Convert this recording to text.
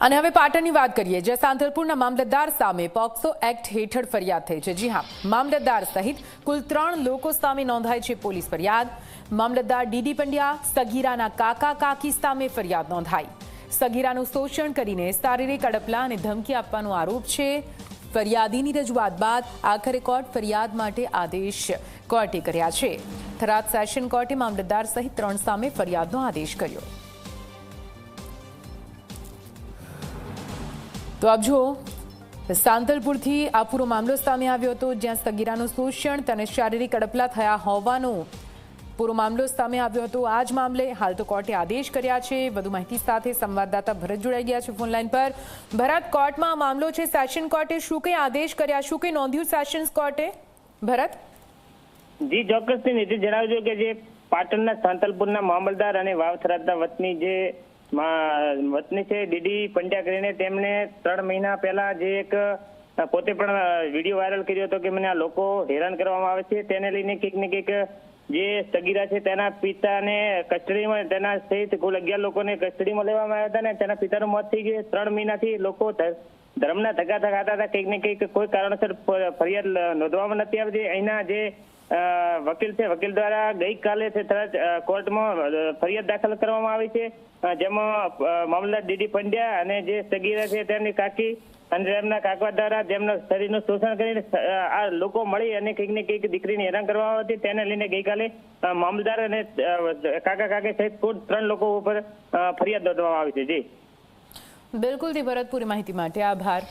અને હવે પાટણની વાત કરીએ, જ્યાં સાંતલપુરના મામલતદાર સામે પોક્સો એક્ટ હેઠળ ફરિયાદ થઈ છે। જી હા, મામલતદાર સહિત કુલ 3 લોકો સામે નોંધાઈ છે પોલીસ ફરિયાદ। મામલતદાર ડીડી પંડ્યા સગીરાના કાકા કાકી સામે ફરિયાદ નોંધાઈ। સગીરાનું શોષણ કરીને શારીરિક અડપલા અને ધમકી આપવાનો આરોપ છે। ફરિયાદીની રજૂઆત બાદ આખરે કોર્ટ ફરિયાદ માટે આદેશ કોર્ટે કર્યા છે। થરાદ સેશન કોર્ટે મામલતદાર સહિત 3 સામે ફરિયાદનો આદેશ કર્યો। તો આપ જુઓ, સાંતલપુરથી આ પૂરો મામલો સામે આવ્યો હતો, જ્યાં સગીરાનું શોષણ અને શારીરિક અડપલા થયા હોવાનો પૂરો મામલો સામે આવ્યો હતો। આ જ મામલે હાલ તો કોર્ટે આદેશ કર્યા છે। વધુ માહિતી સાથે સંવાદદાતા ભરત જોડાઈ ગયા છે ફોનલાઈન પર। ભરત, કોર્ટમાં આ મામલો છે, સેશન કોર્ટે શું કંઈ આદેશ કર્યા, શું કંઈ નોંધ્યું સેશન્સ કોર્ટે? ભરત જી ચોક્કસથી નીતિ જણાવજો કે જે પાટણના સાંતલપુરના મામલતદાર અને વાવથરાદના વતની છે ડીડી પંડ્યા કરીને તેમણે 3 મહિના પહેલા જે એક પોતે પણ વિડીયો વાયરલ કર્યો હતો કે મને આ લોકો હેરાન કરવામાં આવે છે, તેને લઈને કંઈક ને કંઈક જે સગીરા છે તેના પિતાને કસ્ટડીમાં, તેના સહિત કુલ 11 લોકોને કસ્ટડીમાં લેવામાં આવ્યા હતા અને તેના પિતાનું મોત થઈ ગયું। 3 મહિનાથી લોકો ધર્મના ધક્કા ખાતા હતા, કંઈક ને કંઈક કોઈ કારણસર ફરિયાદ નોંધવામાં નથી આવતી। અહીંના જે વકીલ છે, વકીલ દ્વારા ગઈકાલે કોર્ટમાં ફરિયાદ દાખલ કરવામાં આવી છે, જેમાં મામલતદાર ડીડી પંડ્યા અને જે સગીરા છે તેમની કાકી અને તેમના કાકા દ્વારા તેમના શરીરનું શોષણ કરીને આ લોકો મળી અને કંઈક ને કંઈક દીકરીને હેરાન કરવામાં આવતી, તેને લઈને ગઈકાલે મામલતદાર અને કાકા કાકી સહિત કુલ 3 લોકો ઉપર ફરિયાદ નોંધવામાં આવી છે। જી બિલકુલ, ભરત, પૂરી માહિતી માટે આભાર।